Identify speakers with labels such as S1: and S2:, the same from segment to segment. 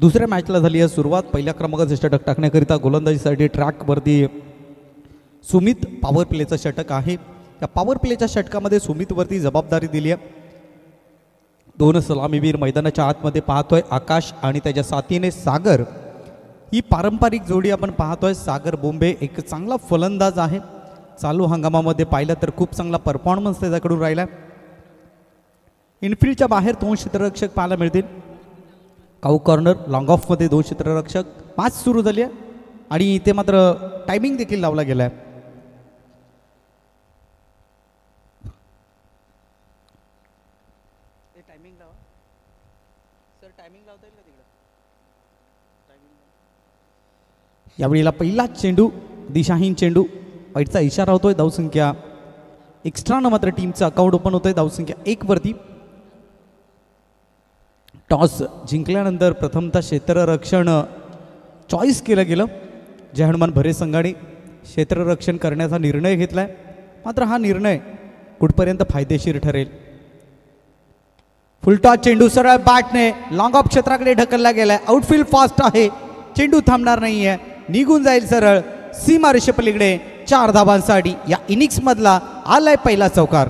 S1: दुसऱ्या मॅचला झाली आहे सुरुवात. पहिल्या क्रमांकाचं षटक टाकण्याकरिता गोलंदाजीसाठी ट्रॅकवरती सुमित पॉवर प्लेचं षटक आहे. या पॉवर प्लेच्या षटकामध्ये सुमितवरती जबाबदारी दिली आहे. दोन सलामीवीर मैदानाच्या आतमध्ये पाहतोय, आकाश आणि त्याच्या साथीने सागर. ही पारंपरिक जोडी आपण पाहतोय. सागर बोंबे एक चांगला फलंदाज आहे. चालू हंगामामध्ये पाहिलं तर खूप चांगला परफॉर्मन्स त्याच्याकडून राहिला. इनफिल्डच्या बाहेर 2 क्षेत्ररक्षक पाहायला मिळतील. काऊ कॉर्नर लॉंग ऑफमध्ये 2 क्षेत्ररक्षक. मॅच सुरू झाली आहे आणि इथे मात्र टायमिंग देखील लावला गेला आहे. यावेळेला पहिला चेंडू दिशाहीन चेंडू. वाईटचा इशारा होतोय. धावसंख्या एक्स्ट्रानं मात्र टीमचं अकाउंट ओपन होतंय धावसंख्या 1 वरती. टॉस जिंकल्यानंतर प्रथमतः क्षेत्ररक्षण चॉईस केलं गेलं. जय हनुमान भरे संघाने क्षेत्ररक्षण करण्याचा निर्णय घेतलाय. मात्र हा निर्णय कुठपर्यंत फायदेशीर ठरेल. फुलटॉस चेंडू सरळ बॅटने लॉंग ऑफ क्षेत्राकडे ढकलला गेलाय. आउटफील्ड फास्ट आहे. चेंडू थांबणार नाहीये, निघून जाईल सरळ सीमा रेषेपलीकडे. 4 धावांसाठी या इनिंग्स मधला आलाय पहिला चौकार.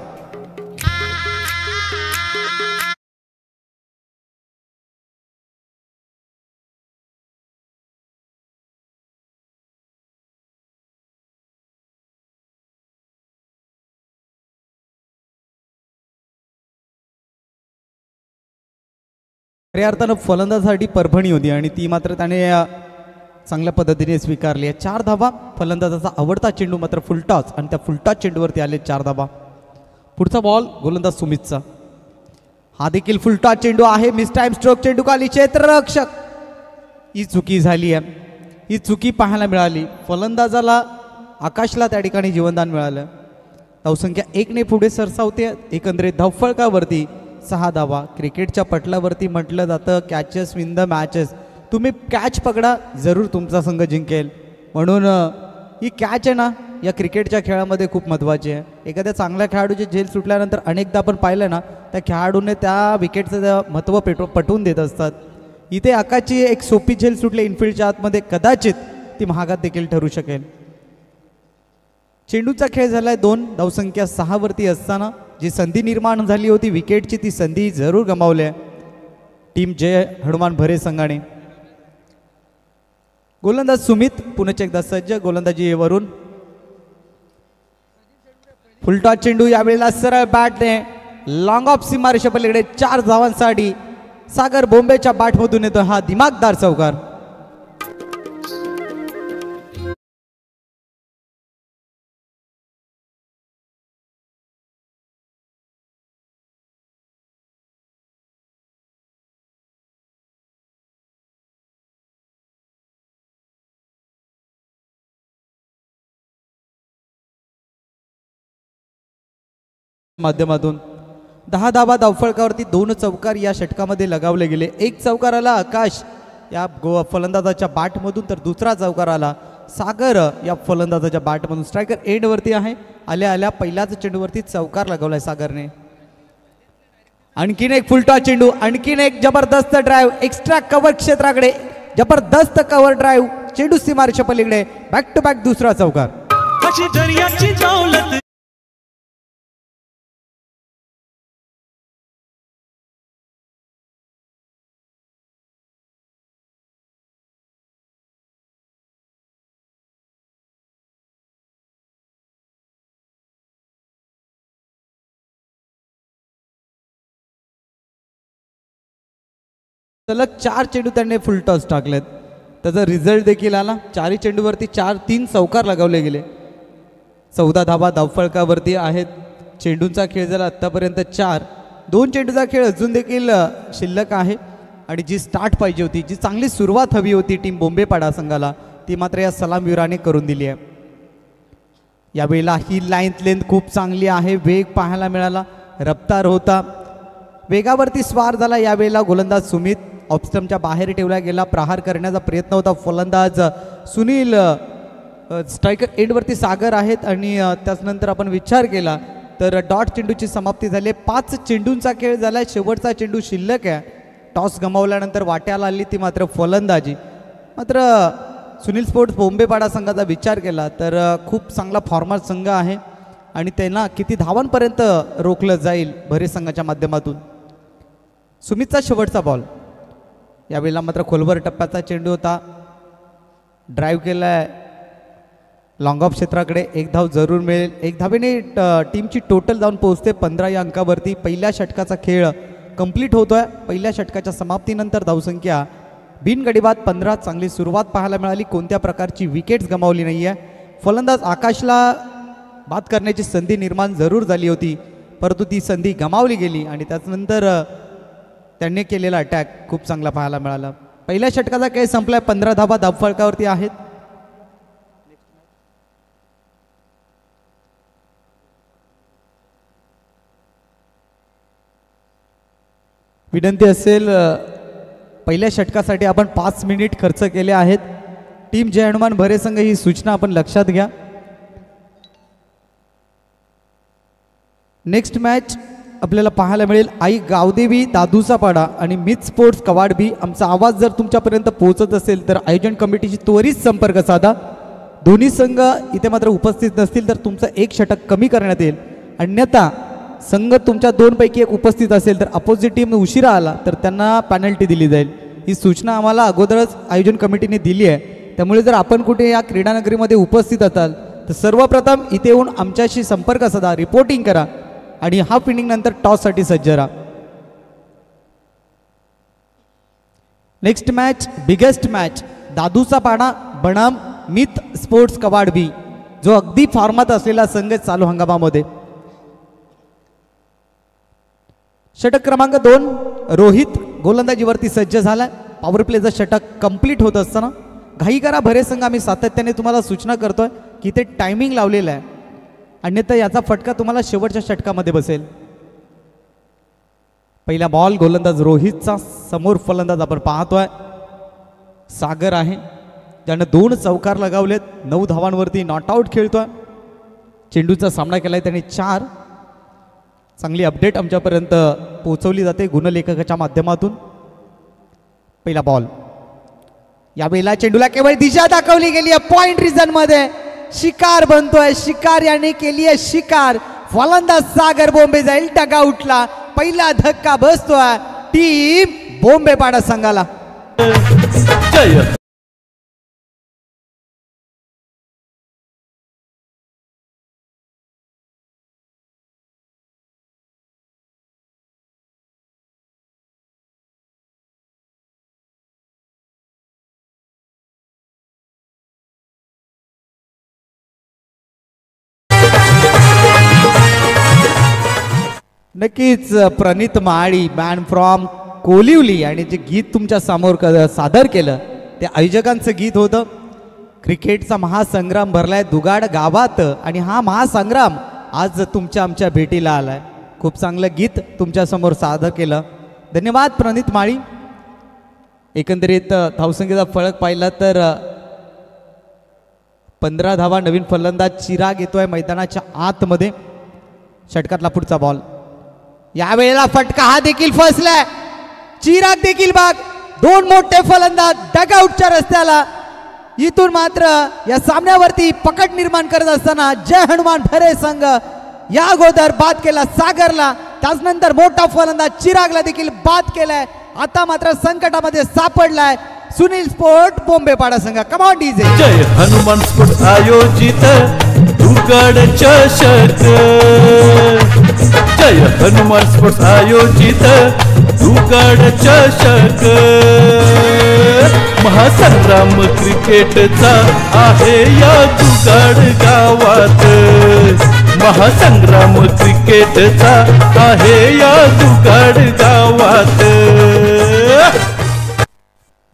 S1: खऱ्या अर्थानं फलंदाजासाठी परभणी होती आणि ती मात्र त्याने चांगल्या पद्धतीने स्वीकारली आहे. 4 धावा. फलंदाजाचा आवडता चेंडू मात्र फुलटॉस आणि त्या फुलटॉस चेंडूवरती आले 4 धावा. पुढचा बॉल गोलंदाज सुमितचा. हा देखील फुलटॉस चेंडू आहे. मिस टाइम स्ट्रोक चेंडू खाली क्षेत्ररक्षक. ही चुकी झाली आहे. ही चुकी पाहायला मिळाली. फलंदाजाला आकाशला त्या ठिकाणी जीवनदान मिळालं. धावसंख्या 1 ने पुढे सरसावते. एकंदरीत धावफलकावरती 6 धावा. क्रिकेटच्या पटलावरती म्हटलं जातं कॅचेस विन द मॅचेस. तुम्ही कॅच पकडा, जरूर तुमचा संघ जिंकेल. म्हणून ही कॅच आहे ना या क्रिकेटच्या खेळामध्ये खूप महत्त्वाची आहे. एखाद्या चांगल्या खेळाडूची झेल सुटल्यानंतर अनेकदा आपण पाहिलं ना त्या खेळाडूने त्या विकेटचं महत्त्व पटवून देत असतात. इथे आकाशची एक सोपी झेल सुटली इनफिल्डच्या आतमध्ये, कदाचित ती महागात देखील ठरू शकेल. चेंडूचा खेळ झालाय 2. धावसंख्या 6 वरती असताना जी संधी निर्माण झाली होती विकेटची ती संधी जरूर गमावली आहे टीम जय हनुमान भरे संघाने. गोलंदाज सुमित पुन्हा एकदा सज्ज गोलंदाजीवरून. फुलटॉस चेंडू यावेळेला सरळ बॅटने लॉंग ऑफ सीमा रेषेपलीकडे 4 धावांसाठी सागर बोंबेच्या बॅटमधून येतो हा दिमागदार चौकार. माध्यमातून 10 धावा धावफलकावरती 2 चौकार या षटकामध्ये लगावले गेले. 1 चौकार आला आकाश या फलंदाजाच्या बॅटमधून तर दुसरा चौकार आला सागर या फलंदाजाच्या बॅटमधून. स्ट्रायकर एंडवरती आहे. आल्या आल्या पहिल्याच चेंडूवरती चौकार लगावलाय सागरने. आणखीन एक फुलटॉस चेंडू. आणखीन एक जबरदस्त ड्राईव्ह एक्स्ट्रा कव्हर क्षेत्राकडे. जबरदस्त कव्हर ड्राईव्ह. चेंडू सीमारेषा पलीकडे. बॅक टू बॅक दुसरा चौकार. सलग 4 चेंडू त्यांनी फुलटॉस टाकलेत. त्याचा रिझल्ट देखील आला. 4 चेंडूवरती 3 चौकार लगावले गेले. 14 धावा धावफलकावरती आहेत. चेंडूंचा खेळ झाला आत्तापर्यंत 4. 2 चेंडूचा खेळ अजून देखील शिल्लक आहे आणि जी स्टार्ट पाहिजे होती, जी चांगली सुरुवात हवी होती टीम बोंबेपाडा संघाला, ती मात्र या सलामवीराने करून दिली आहे. यावेळेला ही लेंथ खूप चांगली आहे. वेग पाहायला मिळाला. रफ्तार होता. वेगावरती स्वार झाला यावेळेला गोलंदाज सुमित. ऑफस्टम्पच्या बाहेर ठेवला गेला. प्रहार करण्याचा प्रयत्न होता फलंदाज सुनील. स्ट्रायकर एंडवरती सागर आहेत आणि त्याचनंतर आपण विचार केला तर डॉट चेंडूची समाप्ती झाली. 5 चेंडूंचा खेळ झाला. शेवटचा चेंडू शिल्लक आहे. टॉस गमावल्यानंतर वाट्याला आली ती मात्र फलंदाजी. मात्र सुनील स्पोर्ट्स बोंबेपाडा संघाचा विचार केला तर खूप चांगला फॉर्मर संघ आहे आणि त्यांना किती धावांपर्यंत रोखलं जाईल भरे संघाच्या माध्यमातून. सुमितचा शेवटचा बॉल. यावेळेला मात्र खोलवर टप्प्याचा चेंडू होता. ड्राईव्ह केलाय लॉंग ऑफ क्षेत्राकडे. एक धाव जरूर मिळेल. एक धावेने टीमची टोटल जाऊन पोहोचते 15 या अंकावरती. पहिल्या षटकाचा खेळ कंप्लीट होतोय. पहिल्या षटकाच्या समाप्तीनंतर धावसंख्या बिनगडीबाद 15. चांगली सुरुवात पाहायला मिळाली. कोणत्या प्रकारची विकेट्स गमावली नाही आहे. फलंदाज आकाशला बाद करण्याची संधी निर्माण जरूर झाली होती परंतु ती संधी गमावली गेली आणि त्यानंतर त्यांनी केलेला अटॅक खूप चांगला पाहायला मिळाला. पहिल्या षटकाचा खेळ संपलाय. 15 धावा धावफलकावरती आहेत. विनंती असेल पहिल्या षटकासाठी आपण 5 मिनिट खर्च केले आहेत. टीम जय हनुमान भरे संघ ही सूचना आपण लक्षात घ्या. नेक्स्ट मॅच आपल्याला पाहायला मिळेल आई गावदेवी दादूचा पाडा आणि मिथ स्पोर्ट्स कवाड बी. आमचा आवाज जर तुमच्यापर्यंत पोहोचत असेल तर आयोजन कमिटीशी त्वरित संपर्क साधा. दोन्ही संघ इथे मात्र उपस्थित नसतील तर तुमचं एक षटक कमी करण्यात येईल. अन्यथा संघ तुमच्या 2 पैकी एक उपस्थित असेल तर अपोजिट टीम उशिरा आला तर त्यांना पॅनल्टी दिली जाईल. ही सूचना आम्हाला अगोदरच आयोजन कमिटीने दिली आहे. त्यामुळे जर आपण कुठे या क्रीडानगरीमध्ये उपस्थित असाल तर सर्वप्रथम इथे येऊन आमच्याशी संपर्क साधा, रिपोर्टिंग करा आणि हाफ इनिंग नंतर टॉससाठी सज्ज राहा. नेक्स्ट मॅच बिगेस्ट मॅच दादूचा पाडा बनाम मिथ स्पोर्ट्स कवाड बी जो अगदी फॉर्मात असलेला संघ चालू हंगामामध्ये. षटक क्रमांक 2 रोहित गोलंदाजीवरती सज्ज झालाय. पॉवर प्लेचं षटक कंप्लीट होत असताना घाई करा भरे संघ. आम्ही सातत्याने तुम्हाला सूचना करतोय की ते टायमिंग लावलेलं आहे अन्यथा याचा फटका तुम्हाला शेवटच्या षटकामध्ये बसेल. पहिला बॉल गोलंदाज रोहितचा. समोर फलंदाज आपण पाहतोय सागर आहे ज्यानं 2 चौकार लगावलेत. 9 धावांवरती नॉट आउट खेळतोय. चेंडूचा सामना केलाय त्याने 4. चांगली अपडेट आमच्यापर्यंत पोहोचवली जाते गुणलेखकाच्या माध्यमातून. पहिला बॉल. यावेळेला चेंडूला केवळ दिशा दाखवली गेली आहे. पॉइंट रिजन मध्ये शिकार बनतोय. शिकार याने केली आहे शिकार. फलंदाज सागर बोंबे जाईल डगआउटला. पहिला धक्का बसतोय टीम बोंबेपाडा संघाला. नक्कीच प्रणित माळी मॅन फ्रॉम कोलिवली आणि जे गीत तुमच्या समोर सादर केलं ते आयोजकांचं गीत होतं. क्रिकेटचा महासंग्राम भरलाय दुगाड गावात आणि हा महासंग्राम आज तुमच्या आमच्या भेटीला आलाय. खूप चांगलं गीत तुमच्या समोर सादर केलं. धन्यवाद प्रणित माळी. एकंदरीत धावसंख्येचा फळक पाहिला तर 15 धावा. नवीन फलंदाज चिराग येतोय मैदानाच्या आतमध्ये. षटकातला पुढचा बॉल. यावेळेला फटका हा देखील फसलाय. चिराग देखील भाग. 2 मोठे फलंदाज डगआउटच्या रस्त्याला. इथून मात्र या सामन्यावरती पकड निर्माण करत असताना जय हनुमान भरे संघ या अगोदर बाद केला सागरला. त्यानंतर मोठा फलंदाज चिरागला देखील बाद केलाय. आता मात्र संकटामध्ये सापडलाय सुनील स्पोर्ट बोंबेपाडा संघ. Come on DJ.
S2: Jai Hanuman sport आयोजित दुगाड चषक. जय हनुमान स्पोर्ट्स आयोजित दुगाड चषक. महासंग्राम क्रिकेटचा आहे या दुगाड गावात. महासंग्राम क्रिकेटचा आहे या दुगाड गावात.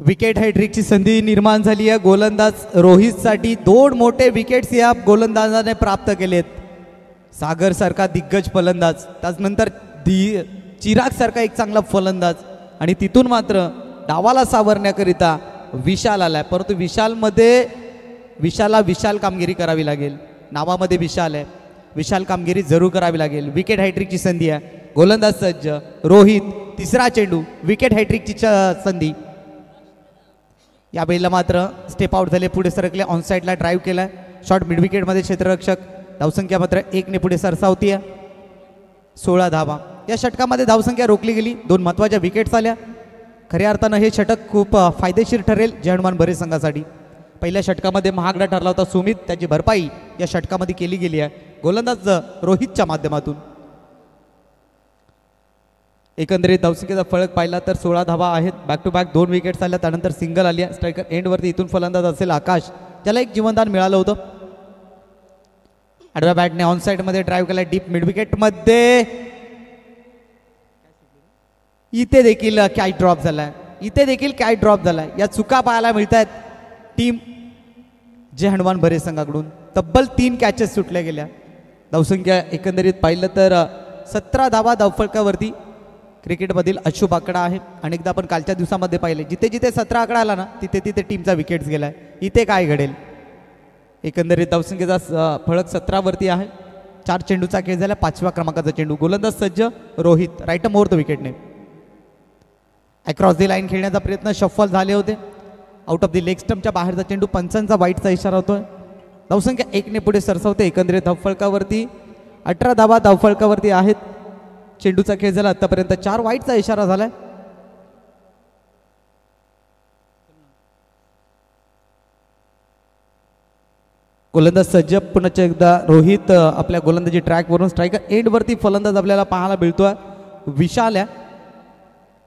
S1: विकेट हॅट्रिकची संधी निर्माण झाली आहे गोलंदाज रोहितसाठी. 2 मोठे विकेट्स या गोलंदाजाने प्राप्त केलेत. सागर सारखा दिग्गज फलंदाज, त्यानंतर चिराग सारखा एक चांगला फलंदाज आणि तिथून मात्र डावाला सावरण्याकरिता विशाल आलाय. परंतु विशालला विशाल कामगिरी करावी लागेल. नावामध्ये विशाल आहे. विशाल कामगिरी जरूर करावी लागेल. विकेट हॅट्रिकची संधी आहे. गोलंदाज सज्ज रोहित तिसरा चेंडू विकेट हॅट्रिकची संधी. या वेळेला मात्र स्टेप आउट झाले, पुढे सरकले, ऑन साईडला ड्राईव्ह केलाय, शॉर्ट मिड विकेटमध्ये क्षेत्ररक्षक. धावसंख्या मात्र 1 पुढे सरसावतीये. 16 धावा. या षटकामध्ये धावसंख्या रोखली गेली, 2 महत्त्वाच्या विकेट्स आल्या. खऱ्या अर्थानं हे षटक खूप फायदेशीर ठरेल जय हनुमान भरे संघासाठी. पहिल्या षटकामध्ये महागडा ठरला होता सुमित, त्याची भरपाई या षटकामध्ये केली गेली आहे गोलंदाज रोहितच्या माध्यमातून. एकंदरीत धावसंख्येचा फरक पाहिला तर 16 धावा आहेत. बॅक टू बॅक 2 विकेट्स आल्या, त्यानंतर सिंगल आली आहे. स्ट्रायकर एंडवरती इथून फलंदाज असेल आकाश, ज्याला एक जीवनदान मिळालं होतं. आडव्या बॅटने ऑन साईडमध्ये ड्राईव्ह केला डीप मिड विकेटमध्ये. इथे देखील कॅच ड्रॉप झालाय, या चुका पाहायला मिळत आहेत टीम जय हनुमान भरे संघाकडून. तब्बल 3 कॅचेस सुटल्या गेल्या. धावसंख्या एकंदरीत पाहिलं तर 17 धावा धावफलकावरती क्रिकेटमधील अशुभ आकडा आहे. अनेकदा आपण कालच्या दिवसामध्ये पाहिले, जिथे जिथे 17 आकडा आला ना तिथे तिथे टीमचा विकेट्स गेलाय. इथे काय घडेल? एकंदरीत धावसंख्येचा फळक 17 वरती आहे. 4 चेंडूचा खेळ झाला, 5व्या क्रमांकाचा चेंडू. गोलंदाज सज्ज रोहित, राईट मोर द विकेटने. अक्रॉस दी लाईन खेळण्याचा प्रयत्न, शफल झाले होते. आउट ऑफ दी लेग स्टंपच्या बाहेरचा चेंडू, पंचांचा वाईटचा इशारा होतोय. धावसंख्या 1 पुढे सरसावते. एकंदरीत धावफलकावरती 18 धावा धावफलकावरती आहेत. चेंडूचा खेळ झाला आतापर्यंत, 4 वाईटचा इशारा झालाय. गोलंदाज सज्ज, पुन्हा एकदा रोहित आपल्या गोलंदाजी ट्रॅकवरून. स्ट्रायकर एंडवरती फलंदाज आपल्याला पाहायला मिळतोय विशाल.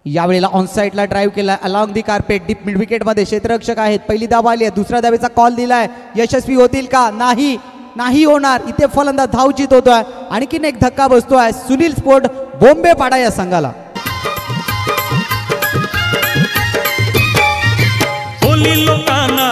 S1: यावेळेला ऑन साईडला ड्राईव्ह केला along the carpet deep mid विकेटमध्ये. क्षेत्ररक्षक आहेत, पहिली धाव आली आहे, दुसऱ्या धावेचा कॉल दिलाय. यशस्वी होतील का? नाही होणार. इथे फलंदाज धावचित होतोय. आणखीन एक धक्का बसतोय सुनील स्पोर्ट बोंबे पाडा या संघाला.
S2: लोकांना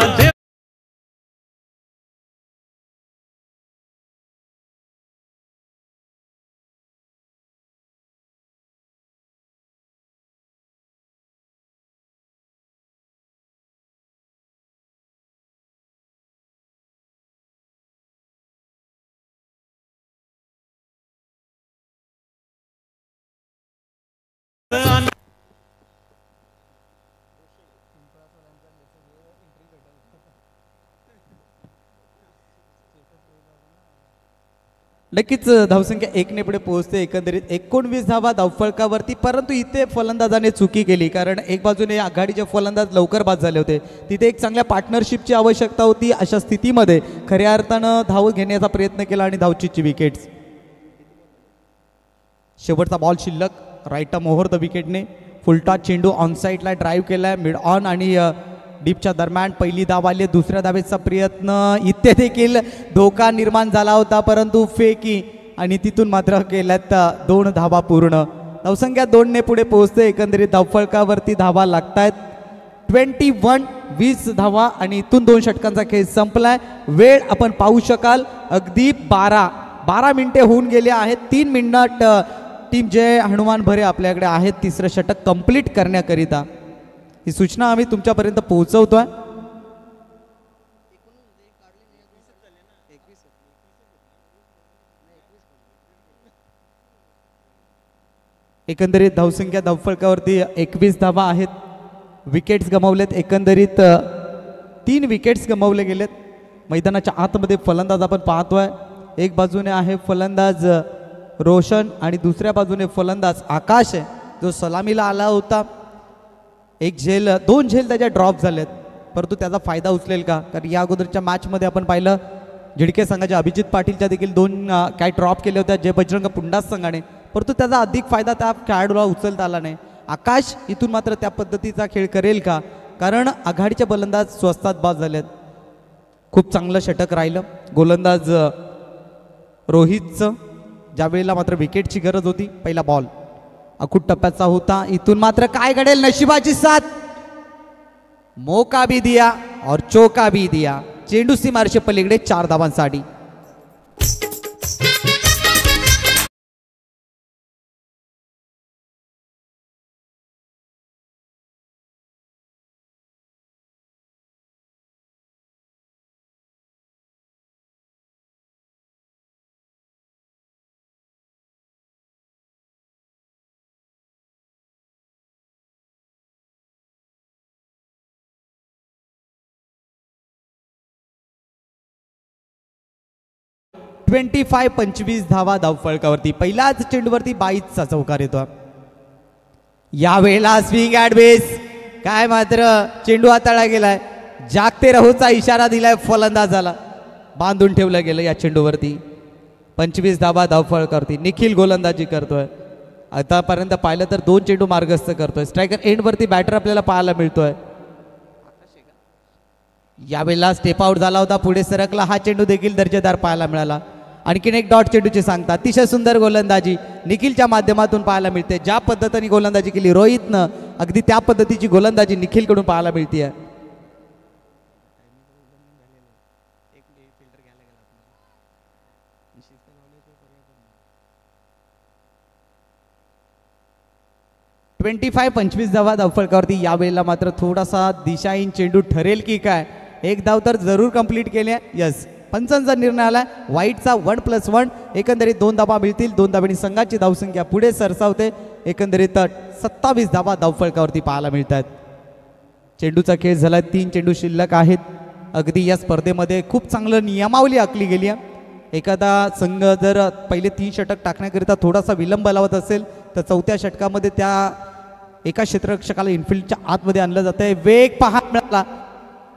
S1: नक्कीच धावसंख्या 1 पुढे पोहोचते. एकंदरीत 19 धावा धावफलकावरती. परंतु इथे फलंदाजाने चुकी केली, कारण एक बाजूने आघाडीचे फलंदाज लवकर बाद झाले होते. तिथे एक चांगल्या पार्टनरशिपची आवश्यकता होती. अशा स्थितीमध्ये खऱ्या अर्थानं धाव घेण्याचा प्रयत्न केला आणि धावचीची विकेट्स. शेवटचा बॉल शिल्लक, राईट मोहर द विकेटने. फुलटॉस चेंडू ऑन साईडला ड्राईव्ह केलाय, मिड ऑन आणि डीपच्या दरम्यान. पहिली धाव आली, दुसऱ्या धावेचा प्रयत्न. इथे देखील धोका निर्माण झाला होता, परंतु फेकी आणि तिथून मात्र केल्यात 2 धावा पूर्ण. धावसंख्या 2 पुढे पोहोचते. एकंदरीत धावफलकावरती धावा लागतायत 20 धावा आणि इथून 2 षटकांचा खेळ संपलाय. वेळ आपण पाहू शकाल अगदी 12 मिनिटे होऊन गेले आहेत. 3 मिनिट टीम जय हनुमान भरे आपल्याकडे आहेत तिसरं षटक कंप्लीट करण्याकरिता. ही सूचना आम्ही तुमच्यापर्यंत पोहोचवतोय. एकंदरीत धावसंख्या धावफलकावरती 21 धावा आहेत. विकेट्स गमावलेत. एकंदरीत 3 विकेट्स गमावले गेलेत. मैदानाच्या आतमध्ये फलंदाज आपण पाहतोय. एक बाजूने आहे फलंदाज रोशन आणि दुसऱ्या बाजूने फलंदाज आकाश आहे, जो सलामीला आला होता. 2 झेल त्याच्या ड्रॉप झालेत, परंतु त्याचा फायदा उचलेल का? कारण या अगोदरच्या मॅचमध्ये आपण पाहिलं झिडके संघाच्या अभिजित पाटीलच्या देखील 2 काय ड्रॉप केले होत्या जय बजरंग पुंडास संघाने, परंतु त्याचा अधिक फायदा त्या खेळाडूला उचलता आला नाही. आकाश इथून मात्र त्या पद्धतीचा खेळ करेल का? कारण आघाडीचे फलंदाज स्वस्तात बाद झालेत. खूप चांगलं षटक राहिलं गोलंदाज रोहितचं, ज्यावेळेला मात्र विकेटची गरज होती. पहिला बॉल अखूट टप्प्याचा होता. इथून मात्र काय घडेल? नशिबाची साथ. मौका भी दिया और चौका भी दिया. चेंडू सीमारेषे पलीकडे 4 धावांसाठी. 25 धावा धावफलकावरती. पहिल्याच चेंडूवरती 22चा चौकार येतो. यावेळेला स्विंग ॲट बेस, काय मात्र चेंडू हाताळला गेलाय. जागते राहूचा इशारा दिलाय फलंदाजाला, बांधून ठेवलं गेलं या चेंडूवरती. 25 धावा धावफलकावरती. निखिल गोलंदाजी करतोय. आतापर्यंत पाहिलं तर 2 चेंडू मार्गस्थ करतोय. स्ट्रायकर एंडवरती बॅटर आपल्याला पाहायला मिळतोय. यावेळेला स्टेप आउट झाला होता, पुढे सरकला. हा चेंडू देखील दर्जेदार पाहायला मिळाला. आणखीन एक डॉट चेंडूची सांगता. अतिशय सुंदर गोलंदाजी निखिलच्या माध्यमातून पाहायला मिळते. ज्या पद्धतीने गोलंदाजी केली रोहितनं, अगदी त्या पद्धतीची गोलंदाजी निखिलकडून पाहायला मिळते. ट्वेंटी 25 धावा धावफलकावरती. यावेळेला मात्र थोडासा दिशाहीन चेंडू ठरेल की काय. एक धाव तर जरूर कंप्लीट केली. यस, पंचांचा निर्णय आला. वाईटचा 1+1. एकंदरीत 2 धावा मिळतील. 2 धावांनी संघाची धावसंख्या पुढे सरसावते. एकंदरीत 27 धावा धावफलकावरती पाहायला मिळतात. चेंडूचा खेळ झाला. 3 चेंडू शिल्लक आहेत. अगदी या स्पर्धेमध्ये खूप चांगलं नियमावली आखली गेली आहे. एखादा संघ जर पहिले 3 षटक टाकण्याकरिता थोडासा विलंब लावत असेल तर 4थ्या षटकामध्ये त्या एका क्षेत्ररक्षकाला इनफिल्डच्या आतमध्ये आणलं जातंय. वेग पाहायला मिळाला,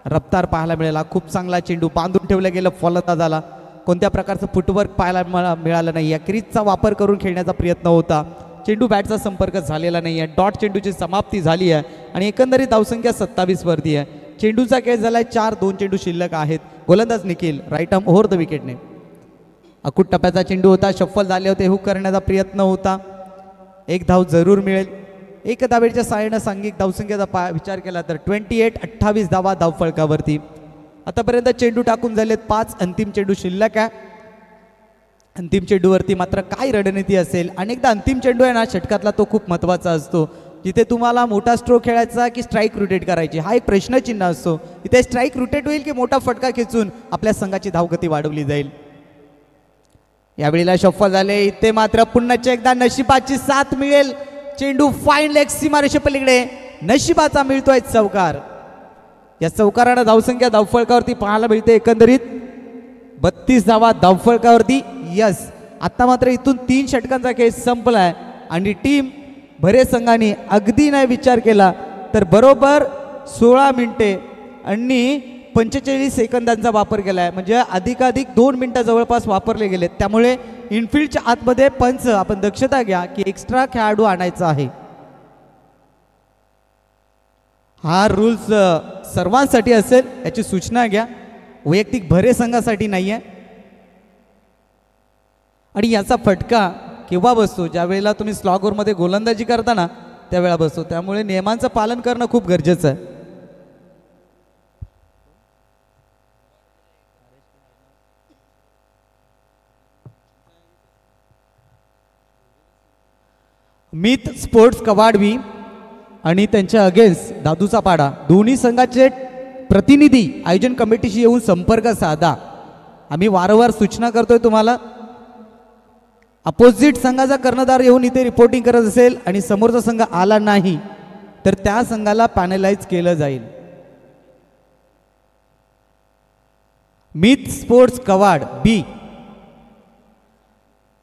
S1: रफ्तार पाहायला मिळाला. खूप चांगला चेंडू बांधून ठेवला गेलं फलंदाजाला. कोणत्या प्रकारचं फुटवर्क पाहायला मिळालं नाही. या क्रीजचा वापर करून खेळण्याचा प्रयत्न होता. चेंडू बॅटचा संपर्क झालेला नाही आहे. डॉट चेंडूची समाप्ती झाली आहे आणि एकंदरीत धावसंख्या 27 वरती आहे. चेंडूचा खेळ झालाय 4. 2 चेंडू शिल्लक आहेत. गोलंदाज Nikhil right arm over the विकेटने. अकुट टप्प्याचा चेंडू होता. शफल झाले होते. हुक करण्याचा प्रयत्न होता. 1 धाव जरूर मिळेल. एक धावेच्या साहाय्यानं सांघिक धावसंख्येचा विचार केला तर 28 धावा धावफलकावरती. आतापर्यंत चेंडू टाकून झालेत 5. अंतिम चेंडू शिल्लक आहे. अंतिम चेंडूवरती मात्र काय रणनीती असेल. अनेकदा अंतिम चेंडू आहे ना षटकातला, तो खूप महत्त्वाचा असतो. जिथे तुम्हाला मोठा स्ट्रोक खेळायचा की स्ट्राईक रोटेट करायची, हा एक प्रश्नचिन्ह असतो. इथे स्ट्राईक रोटेट होईल की मोठा फटका खेचून आपल्या संघाची धावगती वाढवली जाईल. यावेळेला शफल झाले. इथे मात्र पुन्हा एकदा नशिबाची साथ मिळेल. चेंडू फाईन लेग सीमारेषे पलीकडे. नशिबाचा मिळतोय चौकार. या चौकारानं धावसंख्या धावफलकावरती पाहायला मिळते. एकंदरीत 32 धावा धावफलकावरती. यस, आता मात्र इथून 3 षटकांचा खेळ संपलाय आणि टीम भरे संघाने अगदी नाही विचार केला तर बरोबर 16 मिनिटे आणि 45 सेकंदांचा वापर केला आहे. म्हणजे अधिकाधिक 2 मिनिटं जवळपास वापरले गेले. त्यामुळे इनफिल्डच्या आतमध्ये पंच आपण दक्षता घ्या की एक्स्ट्रा खेळाडू आणायचा आहे. हा रूल्स सर्वांसाठी असेल, याची सूचना घ्या. वैयक्तिक भरे संघासाठी नाही आहे. आणि याचा फटका केव्हा बसतो, ज्या वेळेला तुम्ही स्लॉगरमध्ये गोलंदाजी करताना त्यावेळेला बसतो. त्यामुळे नियमांचं पालन करणं खूप गरजेचं आहे. मित स्पोर्ट्स कवाडवी आणि त्यांच्या अगेन्स्ट दादूचा पाडा दोन्ही संघाचे प्रतिनिधी आयोजन कमिटीशी येऊन संपर्क साधा. आम्ही वारंवार सूचना करतोय तुम्हाला. अपोजिट संघाचा कर्णधार येऊन इथे रिपोर्टिंग करत असेल आणि समोरचा संघ आला नाही तर त्या संघाला पॅनलाइज केलं जाईल. मित स्पोर्ट्स कवाड बी,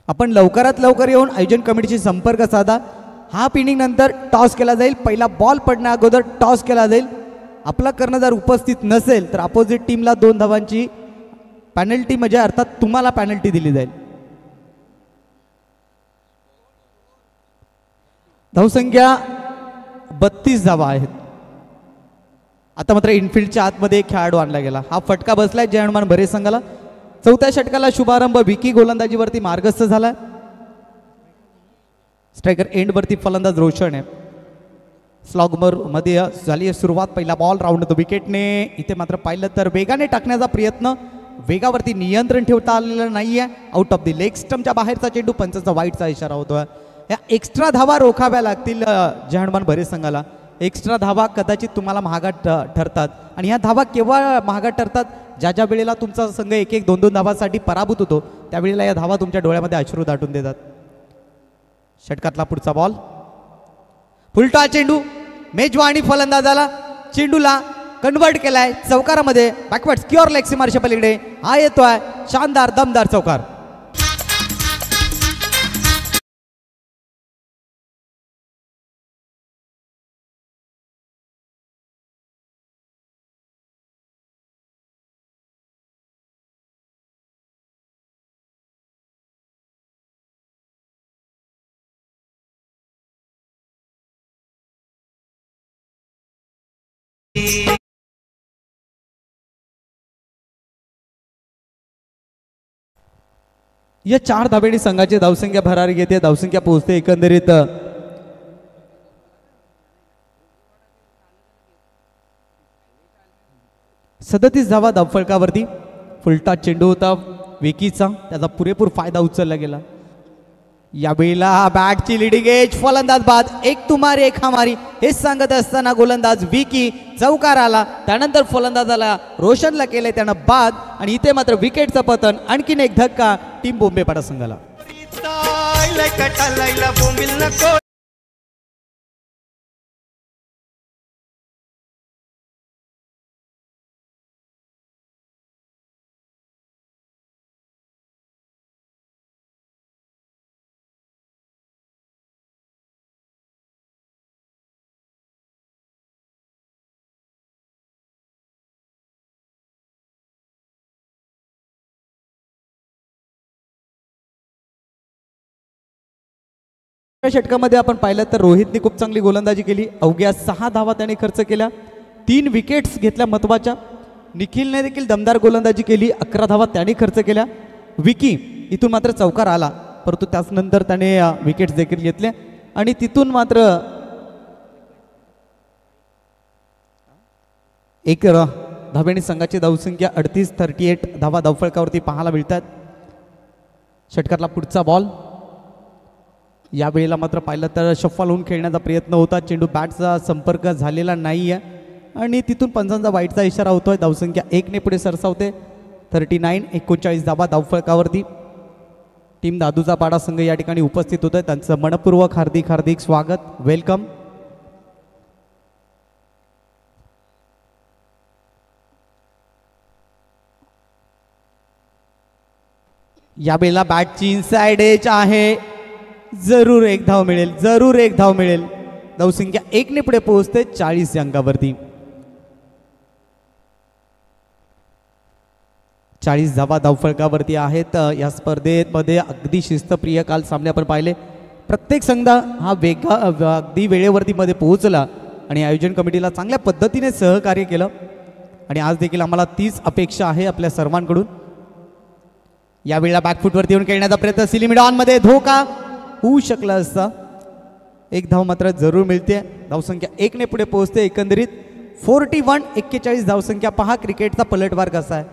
S1: आपण लवकरात लवकर येऊन आयोजन कमिटीशी संपर्क साधा. हाफ इनिंग नंतर टॉस केला जाईल. पहिला बॉल पडण्या अगोदर टॉस केला जाईल. आपला कर्णधार उपस्थित नसेल तर अपोजिट टीमला 2 धावांची पॅनल्टी म्हणजे अर्थात तुम्हाला पॅनल्टी दिली जाईल. धावसंख्या 32 धावा आहेत. आता मात्र इनफिल्डच्या आतमध्ये एक खेळाडू आणला गेला. हा फटका बसलाय जय हनुमान भरे संघाला. 4थ्या षटकाला शुभारंभ विकी गोलंदाजीवरती मार्गस्थ झाला. स्ट्रायकर एंडवरती फलंदाज रोशन आहे. स्लॉगमर मध्ये झाली आहे सुरुवात. पहिला बॉल राऊंड द विकेटने. इथे मात्र पाहिलं तर वेगाने टाकण्याचा प्रयत्न, वेगावरती नियंत्रण ठेवता आलेलं नाहीये. आउट ऑफ द लेग स्टंपच्या बाहेरचा चेंडू, पंचाचा वाईटचा इशारा होतोय. या एक्स्ट्रा धावा रोखाव्या लागतील जय हनुमान भरे संघाला. एक्स्ट्रा धावा कदाचित तुम्हाला महागात ठरतात आणि ह्या धावा केव्हा महागात ठरतात, ज्या ज्या वेळेला तुमचा संघ 1-1, 2-2 धावांसाठी पराभूत होतो त्यावेळेला या धावा तुमच्या डोळ्यामध्ये अश्रू दाटून देतात. षटकातला पुढचा बॉल, फुलटा चेंडू, मेजवानी फलंदाजाला चेंडूला कन्वर्ट केलाय चौकारामध्ये. बॅकवर्ड स्क्युअर लेग सीमारेषा पलीकडे हा येतोय शानदार दमदार चौकार. या 4 धाब्याने संघाची धावसंख्या भरारी घेते. धावसंख्या पोहोचते एकंदरीत 37 धावा धावफलकावरती. फुलटा चेंडू होता विकीचा, त्याचा पुरेपूर फायदा उचलला गेला. यावेळेला बॅटची लिडिंग एज, फलंदाज बाद, एक तुमारी एक हमारी हे सांगत असताना गोलंदाज विकी चौकार आला. त्यानंतर फलंदाजाला रोशनला केले त्यानं बाद आणि इथे मात्र विकेटचं पतन. आणखीन एक धक्का टीम बोंबेपाडा संघाला. षटकामध्ये आपण पाहिलं तर रोहितने खूप चांगली गोलंदाजी केली. अवघ्या 6 धावा त्याने खर्च केल्या, 3 विकेट्स घेतल्या महत्वाच्या. निखिलने देखील दमदार गोलंदाजी केली, 11 धावा त्याने खर्च केल्या. विकी इथून मात्र चौकार आला, परंतु त्यानंतर त्याने विकेट्स देखील घेतल्या आणि तिथून मात्र एक धाब्याने संघाची धावसंख्या 38 धावा धावफलकावरती पाहायला मिळतात. षटकातला पुढचा बॉल. यावेळेला मात्र पाहिलं तर शफल होऊन खेळण्याचा प्रयत्न होता. चेंडू बॅटचा संपर्क झालेला नाही आहे आणि तिथून पंचांचा वाईटचा इशारा होतोय. धावसंख्या 1 ने पुढे सरसावते. 39 धावा धावफलकावरती. टीम दादूचा पाडा संघ या ठिकाणी उपस्थित होत आहे. त्यांचं मनपूर्वक हार्दिक स्वागत, वेलकम. यावेळेला बॅटची इनसाइड एज आहे. जरूर एक धाव मिळेल, जरूर एक धाव मिळेल. धावसंख्या 1 ने पुढे पोहोचते 40 अंकावरती. 40 धावा धावफलकावरती आहेत. या स्पर्धेमध्ये अगदी शिस्तप्रिय काल सामने आपण पाहिले. प्रत्येक संघ हा अगदी वेळेवरती मध्ये पोहोचला आणि आयोजन कमिटीला चांगल्या पद्धतीने सहकार्य केलं आणि आज देखील आम्हाला तीच अपेक्षा आहे आपल्या सर्वांकडून. यावेळेला बॅकफुटवरती येऊन खेळण्याचा प्रयत्न. सिलिमिड ऑन मध्ये धोका होऊ शकला असता. एक धाव मात्र जरूर मिळते. धावसंख्या 1 ने पुढे पोहोचते. एकंदरीत 41 धावसंख्या. पहा क्रिकेटचा पलटवार कसा आहे.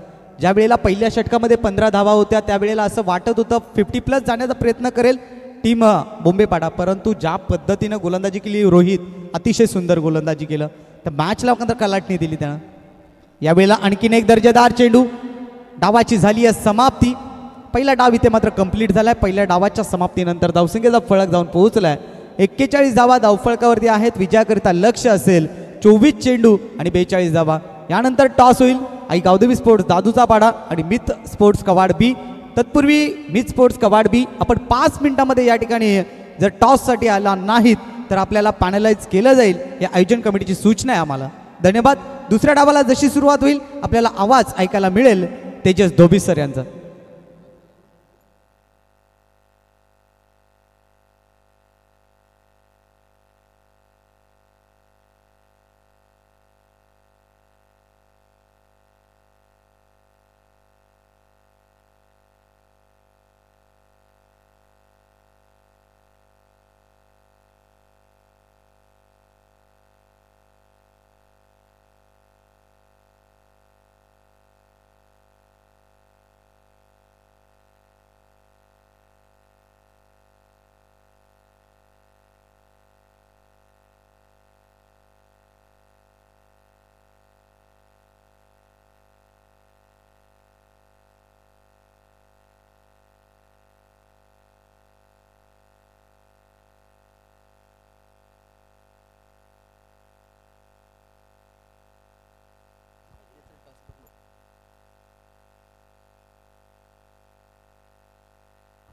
S1: ज्या वेळेला पहिल्या षटकामध्ये 15 धावा होत्या त्यावेळेला असं वाटत होतं 50+ जाण्याचा प्रयत्न करेल टीम बोंबेपाडा, परंतु ज्या पद्धतीनं गोलंदाजी केली रोहित, अतिशय सुंदर गोलंदाजी केलं. तर मॅचला मात्र कलाटणी दिली त्यानं. यावेळेला आणखीन एक दर्जेदार चेंडू. डावाची झाली आहे समाप्ती. पहिला डाव इथे मात्र कंप्लीट झालाय. पहिल्या डावाच्या समाप्तीनंतर धावसंख्येचा फलक जाऊन पोहोचलाय. 41 धावा धावफलकावरती आहेत. विजयाकरिता लक्ष असेल 24 चेंडू आणि 42 धावा. यानंतर टॉस होईल. आई गावदेवी स्पोर्ट्स दादूचा पाडा आणि मित स्पोर्ट्स कवाड बी. तत्पूर्वी मित स्पोर्ट्स कवाड बी आपण 5 मिनिटांमध्ये या ठिकाणी जर टॉससाठी आला नाहीत तर आपल्याला पॅनलाइज केलं जाईल. या आयोजन कमिटीची सूचना आहे आम्हाला. धन्यवाद. दुसऱ्या डावाला जशी सुरुवात होईल आपल्याला आवाज ऐकायला मिळेल तेजस धोबी सर यांचा.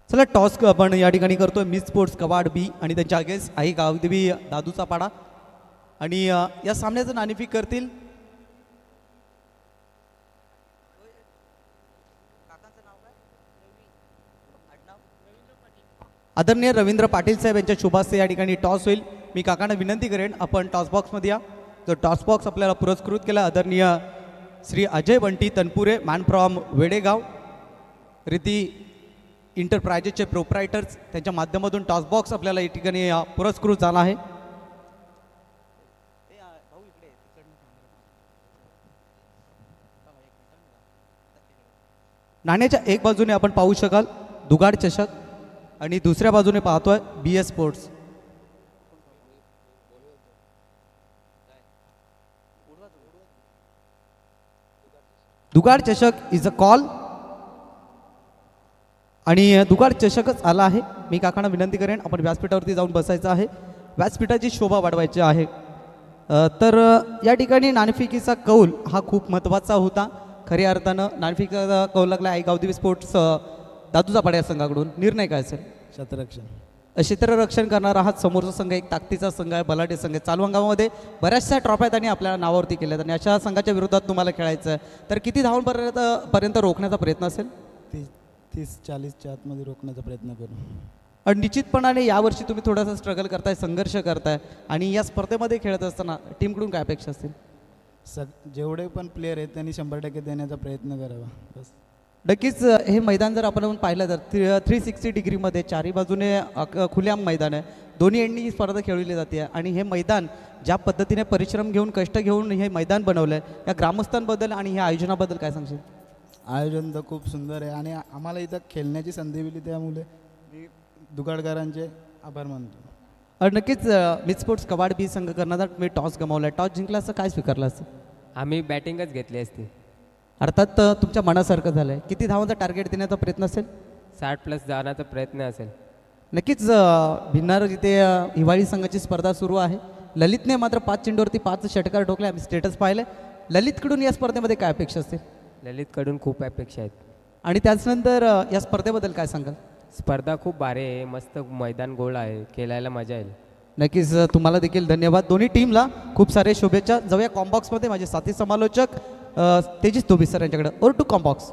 S1: चला टॉस आपण या ठिकाणी करतोय मिस स्पोर्ट्स कवाड बी आणि त्यांच्या अगेन्स्ट आई गावदेवी दादूचा पाडा आणि या सामन्याचं नाणेफेक करतील आदरणीय रवींद्र पाटील साहेब यांच्या शुभास्ते या ठिकाणी टॉस होईल. मी काकांना विनंती करेन आपण टॉस बॉक्समध्ये या. जो टॉस बॉक्स आपल्याला पुरस्कृत केला आदरणीय श्री अजय बंटी तनपुरे मॅन फ्रॉम वेडेगाव रीती इंटरप्राइजेसचे प्रोप्रायटर्स त्यांच्या माध्यमातून टॉस बॉक्स आपल्याला या ठिकाणी पुरस्कृत झाला आहे. नाण्याच्या एक बाजूने आपण पाहू शकाल दुगाड चषक आणि दुसऱ्या बाजूने पाहतोय BS स्पोर्ट्स. दुगाड चषक इज अ कॉल आणि दुगाड चषकच आला आहे. मी काकांना विनंती करेन आपण व्यासपीठावरती जाऊन बसायचं आहे. व्यासपीठाची शोभा वाढवायची आहे. तर या ठिकाणी नाणेफेकीचा कौल हा खूप महत्त्वाचा होता. खऱ्या अर्थानं नाणेफेकीचा कौल लागला आहे गावदेवी स्पोर्ट्स दादूचा पाड्या संघाकडून. निर्णय काय असेल?
S3: क्षेत्ररक्षण.
S1: क्षेत्ररक्षण करणारा हा समोरचा संघ एक ताकदीचा संघ आहे, बलाढ्य संघ आहे. चालू हंगामामध्ये बऱ्याचशा ट्रॉफ्या त्यांनी आपल्या नावावरती केल्यात आणि अशा संघाच्या विरोधात तुम्हाला खेळायचं आहे. तर किती धावांपर्यंत रोखण्याचा प्रयत्न असेल?
S3: 30-40च्या आतमध्ये रोखण्याचा प्रयत्न करू.
S1: आणि निश्चितपणाने यावर्षी तुम्ही थोडासा स्ट्रगल करताय, संघर्ष करताय आणि या स्पर्धेमध्ये खेळत असताना टीमकडून काय अपेक्षा असतील?
S3: जेवढे पण प्लेयर आहेत त्यांनी 100% देण्याचा प्रयत्न करावा बस.
S1: नक्कीच हे मैदान जर आपण पाहिलं तर 360 डिग्रीमध्ये चारही बाजूने खुल्याम मैदान आहे. दोन्ही एंडनी ही स्पर्धा खेळवली जाते आणि हे मैदान ज्या पद्धतीने परिश्रम घेऊन कष्ट घेऊन हे मैदान बनवलं आहे या ग्रामस्थांबद्दल आणि ह्या आयोजनाबद्दल काय सांगशील?
S3: आयोजन तर खूप सुंदर आहे आणि आम्हाला इथं खेळण्याची संधी दिली त्यामुळे मी दुगाडकरांचे आभार मानतो.
S1: नक्कीच मिड स्पोर्ट्स कबाड बी संघ करण्याचा मी टॉस गमावला. टॉस जिंकला असं काय स्वीकारलं असतं?
S4: आम्ही बॅटिंगच घेतली असती.
S1: अर्थात तुमच्या मनासारखं झालं आहे. किती धावांचा टार्गेट देण्याचा प्रयत्न असेल?
S4: 60+ जाण्याचा प्रयत्न असेल.
S1: नक्कीच भिन्नार इथे हिवाळी संघाची स्पर्धा सुरू आहे. ललितने मात्र 5 चेंडूवरती 5 षटकार ठोकले. आम्ही स्टेटस पाहिलं. ललितकडून या स्पर्धेमध्ये काय अपेक्षा असतील?
S4: ललितकडून खूप अपेक्षा आहेत.
S1: आणि त्याचनंतर या स्पर्धेबद्दल काय सांगाल?
S4: स्पर्धा खूप भारी आहे, मस्त मैदान गोळ आहे, खेळायला मजा येईल.
S1: नक्कीच तुम्हाला देखील धन्यवाद. दोन्ही टीमला खूप सारे शुभेच्छा. जाऊया कॉम्बॉक्समध्ये माझे साथी समालोचक तेजस धोबी सर यांच्याकडे. Over to combox.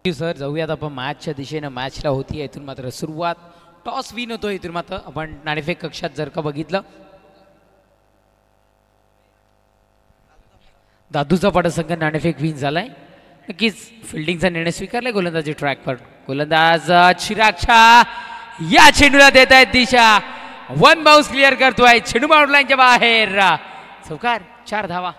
S5: सर जाऊयात आपण मॅचच्या दिशेनं. मॅचला होती इथून मात्र सुरुवात. टॉस विन होतो इथून मात्र. आपण नाणेफेक कक्षात जर का बघितलं दादूचा पाडा संघ नाणेफेक विन झालाय. नक्कीच फिल्डिंगचा निर्णय स्वीकारलाय गोलंदाजी ट्रॅकवर. गोलंदाज चिरागच्या या चेंडूला देत आहेत दिशा. 1 बाउन्स क्लिअर करतोय. चेंडू बाउंड्री लाईनच्या बाहेर. चौकार. 4 धावा.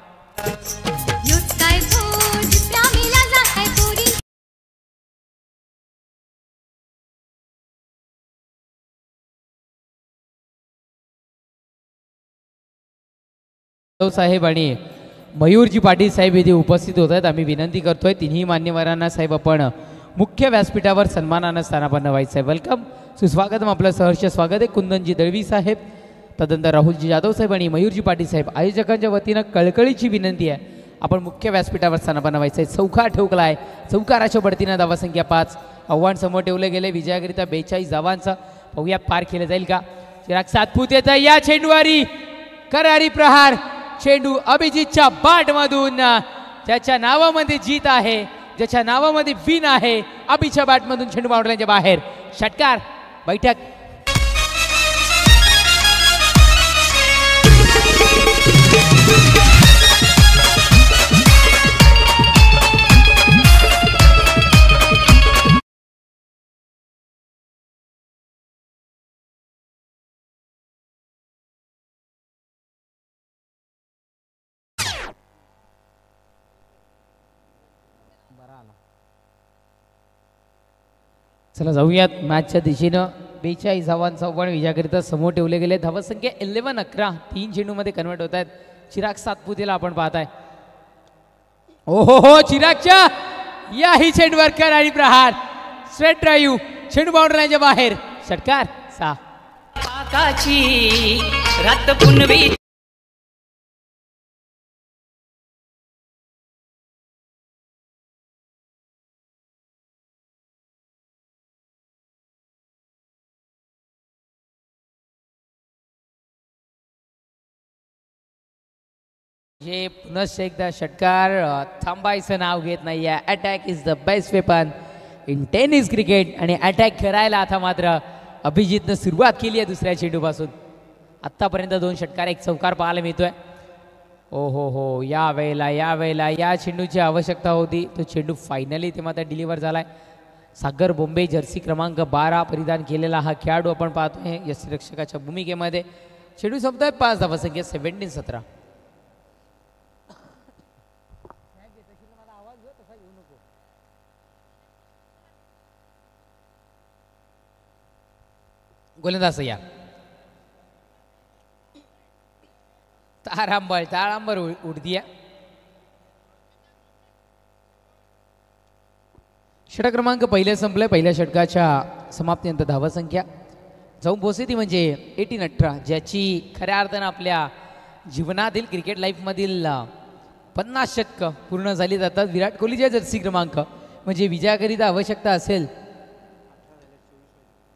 S6: साहेब आणि मयूरजी पाटील साहेब इथे उपस्थित होत आहेत. आम्ही विनंती करतोय तिन्ही मान्यवरांना साहेब आपण मुख्य व्यासपीठावर सन्मानानं स्थानापन्न व्हायचं आहे. वेलकम, सुस्वागतम, आपलं सहर्ष स्वागत आहे. कुंदनजी दळवी साहेब, तदनंतर राहुलजी जाधव साहेब आणि मयूरजी पाटील साहेब. आयोजकांच्या वतीनं कळकळीची विनंती आहे आपण मुख्य व्यासपीठावर स्थानापन्न व्हायचं आहे. चौकार ठोकला आहे. चौकाराच्या बढतीनं धावासंख्या 5. आव्हान समोर ठेवले गेले विजयाकरिता 42 धावांचं. पाहूयात पार केलं जाईल का? चिराग सातपुत येतं या चेंडूवारी. करारी प्रहार. चेंडू अभिजितच्या बॅटमधून. ज्याच्या नावामध्ये जीत आहे, ज्याच्या नावामध्ये विन आहे, अभिच्या बॅटमधून चेंडू बाउंड्रीच्या बाहेर. षटकार. बैठक. चला जाऊयात मॅचच्या दिशेनं. 42 धावांचं आव्हान विजयाकरिता समोर ठेवले गेले. धावसंख्या 11-11. 3 चेंडूमध्ये कन्वर्ट होत आहेत. चिराग सातपुतेला आपण पाहताय. हो चिरागच्या याही चेंडूवर करारी प्रहार. Straight drive. चेंडू बाउंड्रीच्या बाहेर. षटकार. 6. जे पुनश्च एकदा षटकार. थांबायचं नाव घेत नाही आहे. Attack is the best weapon in tennis cricket. आणि अटॅक करायला आता मात्र अभिजितनं सुरुवात केली आहे दुसऱ्या चेंडूपासून. आत्तापर्यंत 2 षटकार 1 चौकार पाहायला मिळतोय. ओ हो या वेळेला या चेंडूची आवश्यकता होती. तो चेंडू फायनली ते मात्र डिलिव्हर झालाय. सागर बोंबे जर्सी क्रमांक 12 परिधान केलेला हा खेळाडू आपण पाहतोय यष्टिरक्षकाच्या भूमिकेमध्ये. चेंडू संपतोय 5 धावसंख्या 17-17. गोलंदाज या तारांबर उडतीया. षटक क्रमांक पहिले संपले. पहिल्या षटकाच्या समाप्तीनंतर धावसंख्या जाऊन पोहोचली ती म्हणजे 18-18, ज्याची खऱ्या अर्थानं आपल्या जीवनातील क्रिकेट लाईफमधील 50 षटकं पूर्ण झाली जातात. विराट कोहलीच्या जर्सी क्रमांक म्हणजे विजयाकरिता आवश्यकता असेल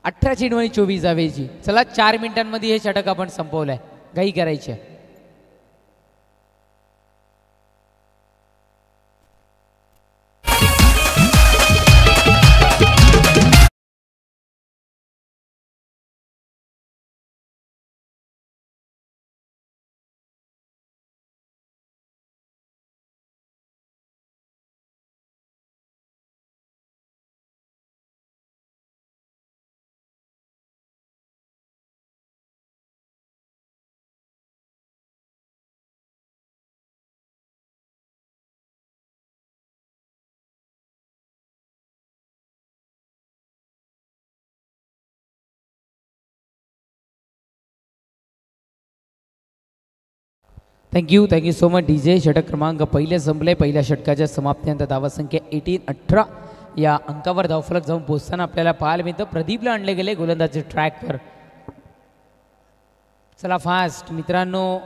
S6: 18 चेंडू आणि 24 धावेची. चला 4 मिनिटांमध्ये हे षटक आपण संपवलंय. घाई करायची आहे. Thank you so much DJ. षटक क्रमांक पहिले संपले. पहिल्या षटकाच्या समाप्तीनंतर धावसंख्या 18-18 या अंकावर धावफलक जाऊन पोहोचताना आपल्याला पाहायला मिळतं प्रदीपला आणले गेले गोलंदाजी ट्रॅकवर. चला फास्ट मित्रांनो,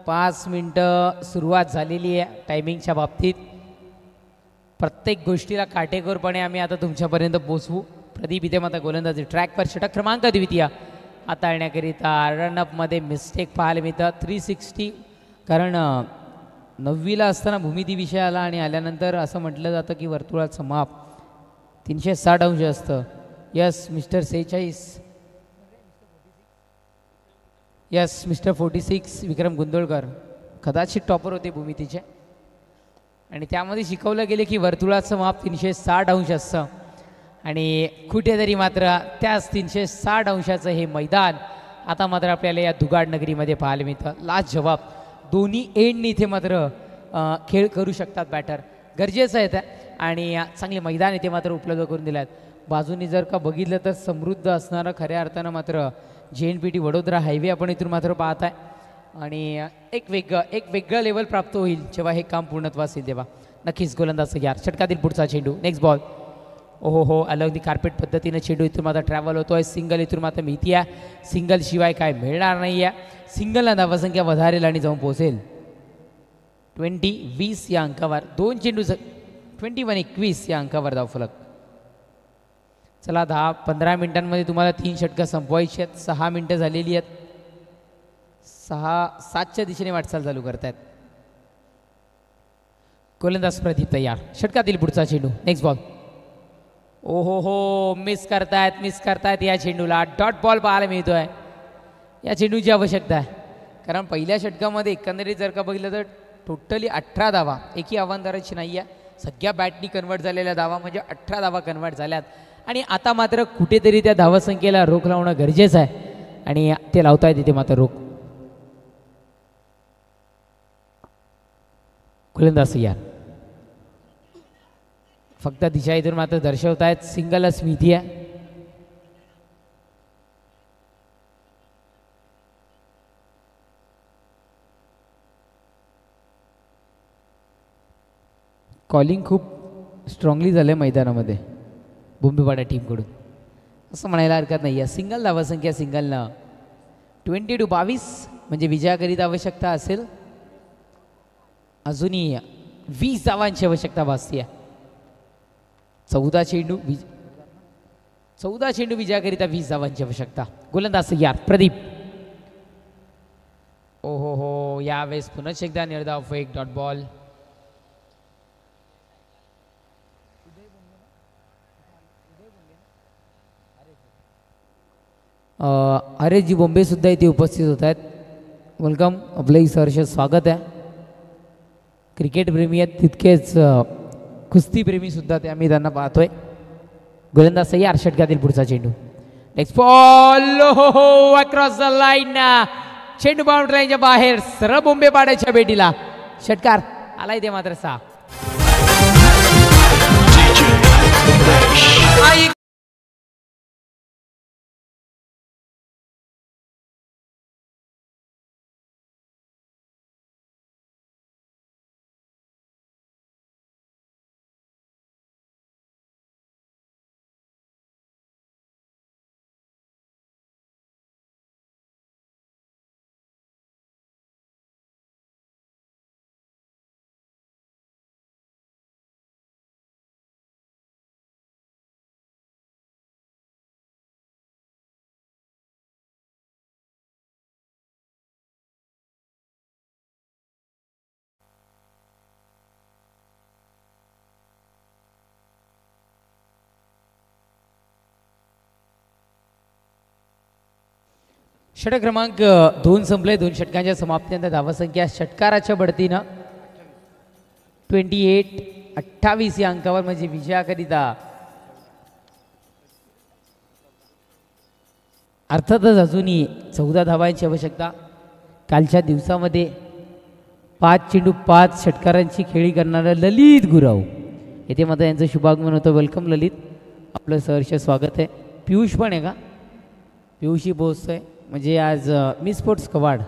S6: 5 मिनटं सुरुवात झालेली आहे. टायमिंगच्या बाबतीत प्रत्येक गोष्टीला काटेकोरपणे आम्ही आता तुमच्यापर्यंत पोचवू. प्रदीप इथे मात्र गोलंदाजी ट्रॅकवर. षटक क्रमांक द्वितीय हाताळण्याकरिता रनअपमध्ये मिस्टेक पाहायला मिळतं 360. कारण 9वीला असताना भूमिती विषय आला आणि आल्यानंतर असं म्हटलं जातं की वर्तुळात समाप 360 अंश असतं. Yes mister 46. यस मिस्टर 46 विक्रम गुंदोळकर कदाचित टॉपर होते भूमितीचे आणि त्यामध्ये शिकवलं गेले की वर्तुळाचं माप 360 अंश असतं आणि कुठेतरी मात्र त्याच 360 अंशाचं हे मैदान आता मात्र आपल्याला या दुगाड नगरीमध्ये पाहायला मिळतं. लास्ट जवाब दोन्ही एंडनी इथे मात्र खेळ करू शकतात बॅटर. गरजेचं आहे त्या आणि चांगले मैदान इथे मात्र उपलब्ध करून दिले आहेत. बाजूनी जर का बघितलं तर समृद्ध असणारं खऱ्या अर्थानं मात्र JNPT वडोदरा हायवे आपण इथून मात्र पाहत आहे आणि एक वेगळं लेवल प्राप्त होईल जेव्हा हे काम पूर्णत्वास येईल तेव्हा. नक्कीच गोलंदाज यार. षटकातील पुढचा चेंडू. Next ball. हो अलग कार्पेट पद्धतीनं चेंडू इथून मात्र ट्रॅव्हल होतो आहे. सिंगल इथून मात्र मिळती आहे. सिंगल शिवाय काय मिळणार नाही आहे. सिंगलला धावसंख्या वधारेल आणि जाऊन पोहोचेल 20-20 या अंकावर. 2 चेंडू 21-21 या अंकावर धावफलक. चला 10-15 मिनिटांमध्ये तुम्हाला 3 षटकं संपवायची आहेत. 6 मिनिटं झालेली आहेत. 6-7च्या दिशेने वाटचाल चालू करतायत. गोलंदाज प्रदीप तयार. षटकातील पुढचा चेंडू. Next ball. हो मिस करतायत या चेंडूला. डॉट बॉल पाहायला मिळतोय. या चेंडूची आवश्यकता आहे कारण पहिल्या षटकामध्ये एकंदरीत जर का बघितलं तर टोटली 18 धावा एकही आव्हानदाराची नाही आहे. सगळ्या बॅटनी कन्वर्ट झालेल्या धावा म्हणजे 18 धावा कन्वर्ट झाल्यात आणि आता मात्र कुठेतरी त्या धावसंख्येला रोख लावणं गरजेचं आहे आणि ते लावतायत तिथे मात्र रोख. गोलंदाज यार. फक्त दिशा इथून मात्र दर्शवत आहेत. सिंगल स्मिती आहे. कॉलिंग खूप स्ट्रॉंगली झालं आहे मैदानामध्ये बोंबेवाडा टीमकडून असं म्हणायला हरकत नाही आहे. सिंगल धावसंख्या सिंगलनं 20-22 म्हणजे विजयाकरिता आवश्यकता असेल अजूनही 20 धावांची आवश्यकता भासती आहे. 14 चेंडू विजयाकरिता 20 धावांची आवश्यकता. गोलंदाज यार प्रदीप. हो यावेळेस पुन्हा एकदा निर्धाव एक डॉट बॉल. अरे जी बोंबे सुद्धा इथे उपस्थित होत आहेत. वेलकम. आपलंही सहर्ष स्वागत आहे. क्रिकेट प्रेमी आहेत तितकेच कुस्ती प्रेमी सुद्धा ते आम्ही त्यांना पाहतोय. गोलंदाज तयार, षटकातील पुढचा चेंडू. नेक्स्ट बॉल हो अक्रॉस द लाईन, चेंडू बाउंड्री लाईनच्या बाहेर, सरळ बोंबे पाडायच्या बेटीला. षटकार आलाय ते मात्र 6. षटक क्रमांक 2 संपले. 2 षटकांच्या समाप्तीनंतर धावसंख्या षटकाराच्या बढतीनं 28 या अंकावर म्हणजे विजयाकरिता अर्थातच अजूनही 14 धावांची आवश्यकता. कालच्या दिवसामध्ये 5 चेंडू 5 षटकारांची खेळी करणारा ललित गुराव येथे मात्र यांचं शुभागमन होतं. वेलकम ललित, आपलं सहर्ष स्वागत आहे. पियुष पण आहे का? पियुषही पोहोचतोय. म्हणजे आज मी स्पोर्ट्स कवाड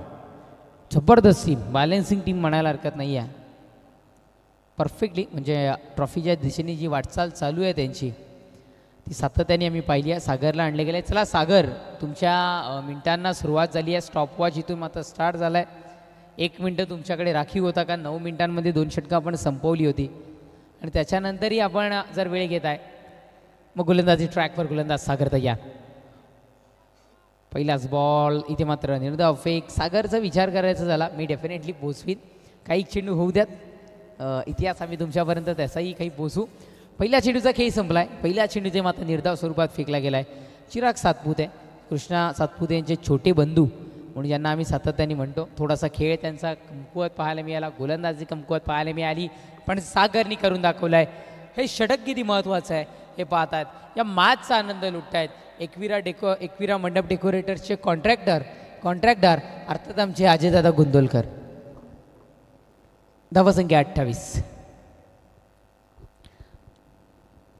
S6: जबरदस्त टीम, बॅलेन्सिंग टीम म्हणायला हरकत नाही आहे. परफेक्टली म्हणजे ट्रॉफीच्या दिशेने जी वाटचाल चालू आहे त्यांची ती सातत्याने आम्ही पाहिली आहे. सागरला आणले गेले. चला सागर, तुमच्या मिनिटांना सुरुवात झाली आहे. स्टॉपवॉच इथून मात्र स्टार्ट झाला आहे. 1 मिनटं तुमच्याकडे राखीव होता का? 9 मिनिटांमध्ये 2 षटकं आपण संपवली होती आणि त्याच्यानंतरही आपण जर वेळ घेत आहे मग गोलंदाजी ट्रॅकवर गोलंदाज सागर तयार. पहिलाच बॉल इथे मात्र निर्धाव फेक. सागरचा विचार करायचा झाला मी डेफिनेटली पोचवीन, काही चेंडू होऊ द्यात, इतिहास आम्ही तुमच्यापर्यंत त्याचाही काही पोचू. पहिल्या चेंडूचा खेळ संपलाय. पहिल्या चेंडूचे मात्र निर्धाव स्वरूपात फेकला गेलाय. चिराग सातपुते, कृष्णा सातपुते यांचे छोटे बंधू म्हणून ज्यांना आम्ही सातत्याने म्हणतो. थोडासा खेळ त्यांचा कमकुवत पाहायला मिळाला, गोलंदाजी कमकुवत पाहायला मिळाली, पण सागरनी करून दाखवलाय. हे षटक किती महत्त्वाचं आहे हे पाहतात. या मॅचचा आनंद लुटतायत एकविरा मंडप डेकोरेटर्सचे कॉन्ट्रॅक्टर अर्थात आमचे अजयदादा गुंदोलकर. धावसंख्या 28.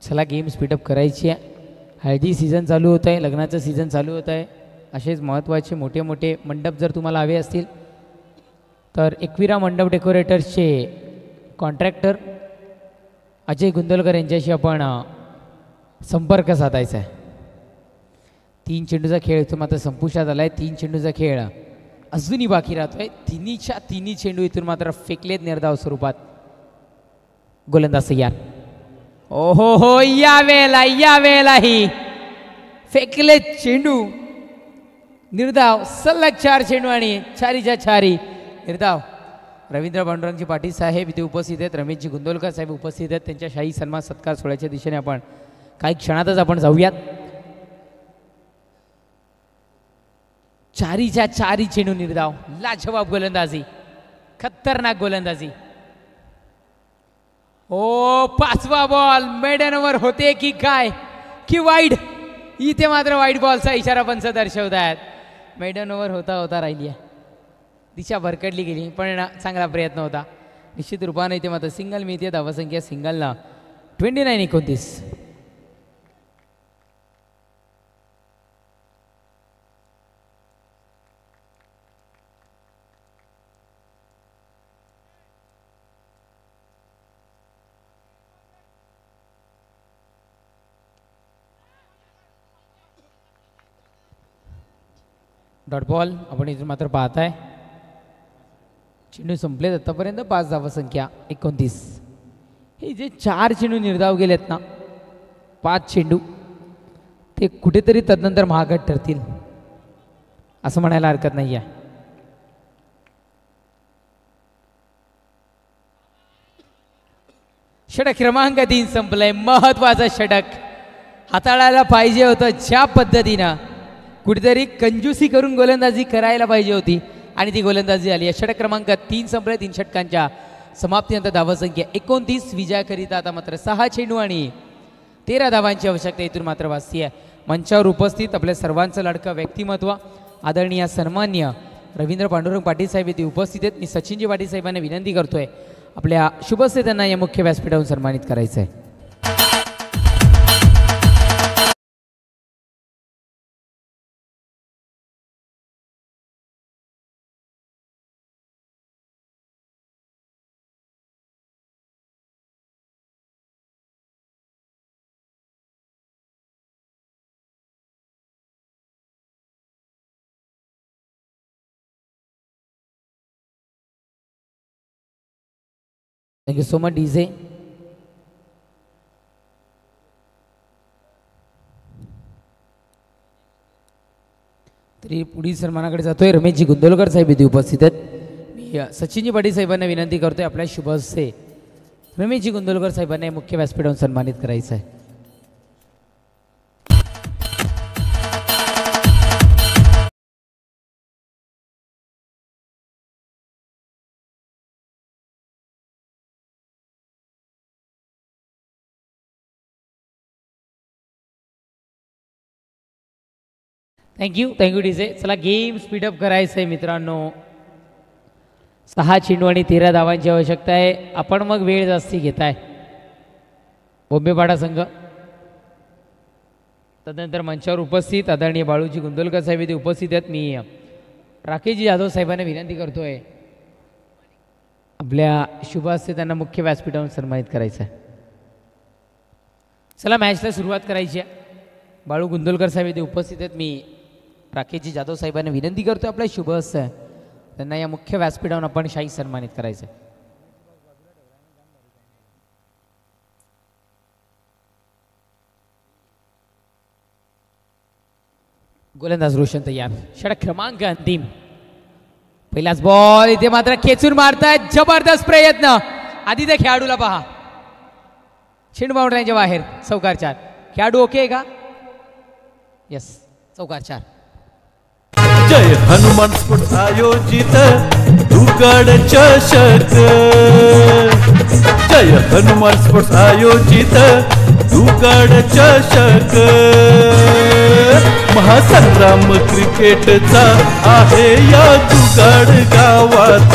S6: चला गेम स्पीडअप करायची आहे. हळदी सीझन चालू होत आहे, लग्नाचं सीझन चालू होत आहे. असेच महत्त्वाचे मोठे मोठे मंडप जर तुम्हाला हवे असतील तर एकविरा मंडप डेकोरेटर्सचे कॉन्ट्रॅक्टर अजय गुंदोलकर यांच्याशी आपण संपर्क साधायचा आहे. 3 चेंडूचा खेळ इथून मात्र संपुष्टात आला आहे. 3 चेंडूचा खेळ अजूनही बाकी राहतोय. तिन्ही चेंडू इथून मात्र फेकलेत निर्धाव स्वरूपात. गोलंदाज तयार. ओहो हो, या वेळेलाही फेकले चेंडू निर्धाव. सलग 4 चेंडू आणि 4च्या 4 निर्धाव. रवींद्र पांडुरंगजी पाटील साहेब इथे उपस्थित आहेत, रमेशजी गुंदोलकर साहेब उपस्थित आहेत. त्यांच्या शाही सन्मान सत्कार सोहळ्याच्या दिशेने आपण काही क्षणातच आपण जाऊयात. 4च्या 4 चेंडू निर्धाव. लाजवाब गोलंदाजी, खतरनाक गोलंदाजी. ओ 5वा बॉल मेडन ओव्हर होते की काय की वाईड? इथे मात्र वाईड बॉलचा इशारा पंच दर्शवत आहेत. मेडन ओव्हर होता राहिली आहे. दिशा भरकडली गेली पण चांगला प्रयत्न होता. निश्चित रूपाने इथे मात्र सिंगल मिळते. धावसंख्या सिंगलला 29-29. डॉट बॉल आपण इथून मात्र पाहताय. चेंडू संपलेत आतापर्यंत. 5 धावसंख्या 29. हे जे 4 चेंडू निर्धाव गेलेत ना, 5 चेंडू, ते कुठेतरी तदनंतर महागत ठरतील असं म्हणायला हरकत नाही आहे. षटक क्रमांक 3 संपलंय. महत्वाचं षटक हाताळायला पाहिजे होतं. ज्या पद्धतीनं कुठेतरी कंजूसी करून गोलंदाजी करायला पाहिजे होती आणि ती गोलंदाजी आली. षटक क्रमांक 3 संपले. 3 षटकांच्या समाप्तीनंतर धावसंख्या 29 विजयाकरिता आता मात्र 6 चेंडू आणि 13 धावांची आवश्यकता इथून मात्र वाचती आहे. मंचावर उपस्थित आपल्या सर्वांचं लाडकं व्यक्तिमत्व आदरणीय सन्मान्य रवींद्र पांडुरंग पाटील साहेब इथे उपस्थित आहेत. मी सचिनजी पाटील साहेबांना विनंती करतोय आपल्या शुभस्ते त्यांना या मुख्य व्यासपीठावरून सन्मानित करायचं आहे. Thank you so much DJ. तरी पुढील सन्मानाकडे जातोय रमेशजी गुंदोलकर साहेब इथे उपस्थित आहेत. मी सचिनजी पाटील साहेबांना विनंती करतोय आपल्या शुभ हस्ते रमेशजी गुंदोलकर साहेबांना मुख्य व्यासपीठावरून सन्मानित करायचं आहे. Thank you DJ. चला गेम स्पीडअप करायचं आहे मित्रांनो. 6 चेंडू आणि 13 धावांची आवश्यकता आहे. आपण मग वेळ जास्ती घेताय बोंबेपाडा संघ. तदनंतर मंचावर उपस्थित आदरणीय बाळूजी गुंदोलकर साहेब इथे उपस्थित आहेत. मी राकेशजी जाधव साहेबांना विनंती करतोय आपल्या शुभ हस्ते त्यांना मुख्य व्यासपीठावरून सन्मानित करायचं आहे. चला मॅचला सुरुवात करायची आहे. बाळू गुंदोलकर साहेब इथे उपस्थित आहेत. मी राकेशजी जाधव साहेबांना विनंती करतो आपल्या शुभ हस्ते त्यांना या मुख्य व्यासपीठावरून आपण शाही सन्मानित करायचं आहे. गोलंदाज रोशन तयार. षटक क्रमांक अंतिम. पहिलाच बॉल इथे मात्र खेचून मारतायत. जबरदस्त प्रयत्न. आधी त्या खेळाडूला पहा. चेंडू बाउंड्रीच्या बाहेर. चौकार 4. खेळाडू ओके आहे का? यस. चौकार 4.
S2: जय हनुमान स्पोर्ट्स आयोजित दुगाड चषक. जय हनुमान स्पोर्ट्स आयोजित दुगाड चषक. महासंग्राम क्रिकेटचा आहे या दुगाड गावात.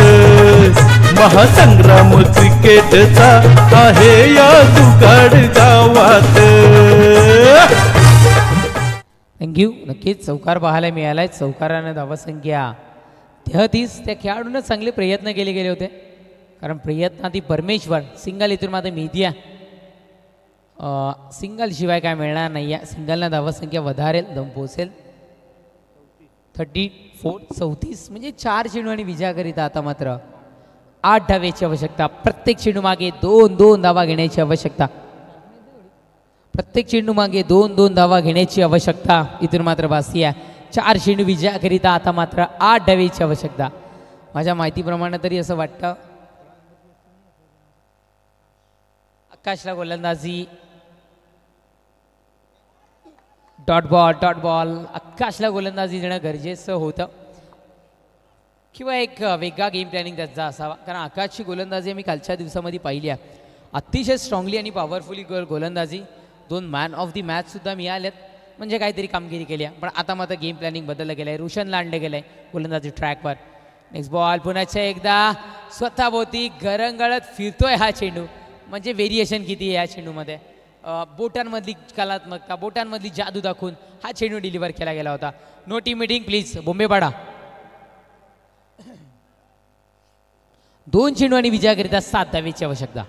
S2: महासंग्राम क्रिकेटचा आहे या दुगाड गावात.
S6: थँक्यू. नक्कीच चौकार पाहायला मिळालाय. चौकारानं धावसंख्या 33. त्या खेळाडूंना चांगले प्रयत्न केले गेले होते कारण प्रयत्नाती परमेश्वर. सिंगल इथून मात्र मीडिया सिंगल शिवाय काय मिळणार नाही आहे. सिंगलनं धावसंख्या वधारेल. दम पोचेल. 34 म्हणजे 4 चेंडू आणि विजयाकरिता आता मात्र 8 धावेची आवश्यकता. प्रत्येक चेंडू मागे 2-2 धावा घेण्याची आवश्यकता. प्रत्येक चेंडू मागे 2-2 धावा घेण्याची आवश्यकता इथून मात्र भासती आहे. 4 चेंडू विजयाकरिता आता मात्र 8 धावेची आवश्यकता. माझ्या माहितीप्रमाणे तरी असं वाटतं आकाशला गोलंदाजी. डॉट बॉल आकाशला गोलंदाजी देणं गरजेचं होतं किंवा एक वेगळा गेम प्लॅनिंग त्याचा असावा कारण आकाशची गोलंदाजी आम्ही कालच्या दिवसामध्ये पाहिली आहे. अतिशय स्ट्रॉंगली आणि पॉवरफुली गोलंदाजी. 2 मॅन ऑफ दी मॅचसुद्धा मिळालेत म्हणजे काहीतरी कामगिरी केली आहे. पण आता मात्र गेम प्लॅनिंग बदललं गेलं आहे. रोशनला आणलं गेलं आहे गोलंदाजी ट्रॅकवर. नेक्स्ट बॉल पुन्हा एकदा स्वतःभोवती गरंगळत फिरतोय हा चेंडू. म्हणजे व्हेरिएशन किती आहे या चेंडूमध्ये. बोटांमधली कलात्मकता बोटांमधली जादू दाखवून हा चेंडू डिलिव्हर केला गेला होता. No team meeting please Bombepada. 2 चेंडू आणि विजयाकरिता 7 धावेची आवश्यकता.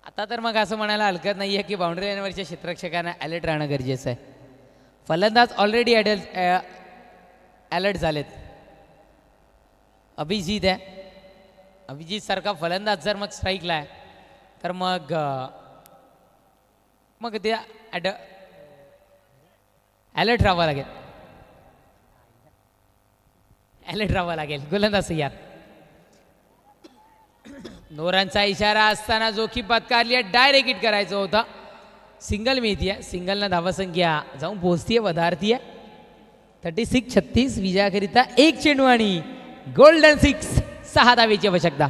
S6: आता तर मग असं म्हणायला हरकत नाही आहे की बाउंड्री लाईनवरच्या क्षेत्ररक्षकांना अलर्ट राहणं गरजेचं आहे. फलंदाज ऑलरेडी अलर्ट झालेत. अभिजित आहे. अभिजित सारखा फलंदाज जर मग स्ट्राईकला आहे तर मग ते अलर्ट राहावं लागेल. अलर्ट राहावं लागेल. गोलंदाज यार नोरांचा इशारा असताना जोखीम पत्कारली आहे. डायरेक्ट हिट करायचं होतं. सिंगल मिळती आहे. सिंगलनं धावसंख्या जाऊन पोहोचतीये वधारती आहे. 36 विजयाकरिता 1 चेंडू आणि
S5: गोल्डन 6 6 धावेची आवश्यकता.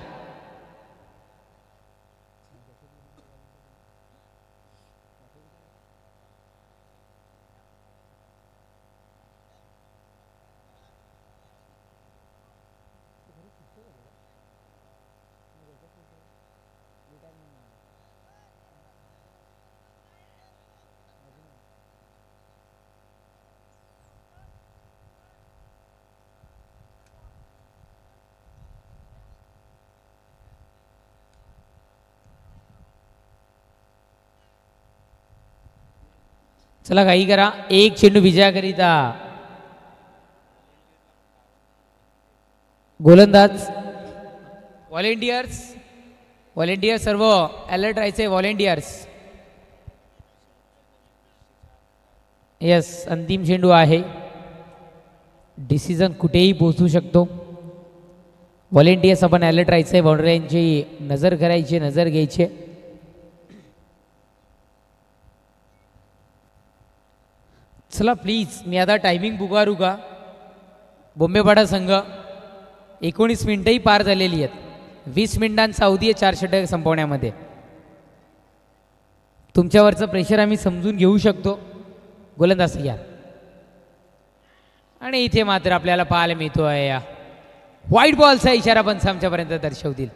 S5: चला काही करा. एक चेंडू विजयाकरिता गोलंदाज व्हॉलेंटियर्स सर्व अलर्ट राहायचे. व्हॉलेंटियर्स यस अंतिम चेंडू आहे. डिसिजन कुठेही पोहोचू शकतो. व्हॉलेंटियर्स आपण अलर्ट राहायचे. बाउंड्रीची नजर करायची, नजर घ्यायची. चला प्लीज मी आता टायमिंग पुकारू का. बॉम्बेपाडा संघ 19 मिनिटंही पार झालेली आहेत. 20 मिनिटांचा अवधी आहे 4 षटक संपवण्यामध्ये. तुमच्यावरचं प्रेशर आम्ही समजून घेऊ शकतो. गोलंदाज तयार आणि इथे मात्र आपल्याला पाहायला मिळतोय व्हाईट बॉलचा इशारा पंच आमच्यापर्यंत दर्शवतील.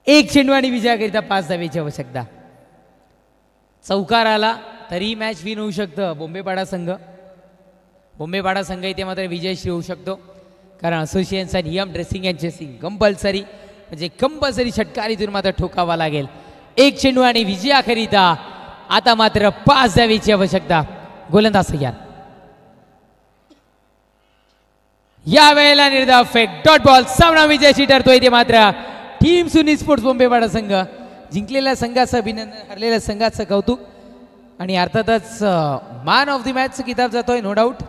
S5: एक चेंडू आणि विजयाकरिता 5 धावेची आवश्यकता. चौकार आला तरी मॅच विन होऊ शकतं. बॉम्बेपाडा संघ इथे मात्र विजयश्री होऊ शकतो. कारण असोसिएशनचा नियम ड्रेसिंग अँड चेसिंग कंपल्सरी म्हणजे कंपल्सरी षटकारीतून मात्र ठोकावा लागेल. एक चेंडू आणि विजयाकरिता आता मात्र 5 धावेची आवश्यकता. गोलंदाज तयार. या वेळेला निर्धाव फेक डॉट बॉल. सामना विजयाशी ठरतोय. इथे मात्र टीम सुनी स्पोर्ट्स बॉम्बेपाडा संघ जिंकलेल्या संघाचं अभिनंदन, हरलेल्या संघाचं कौतुक आणि अर्थातच मॅन ऑफ द मॅचचा किताब जातोय नो डाऊट.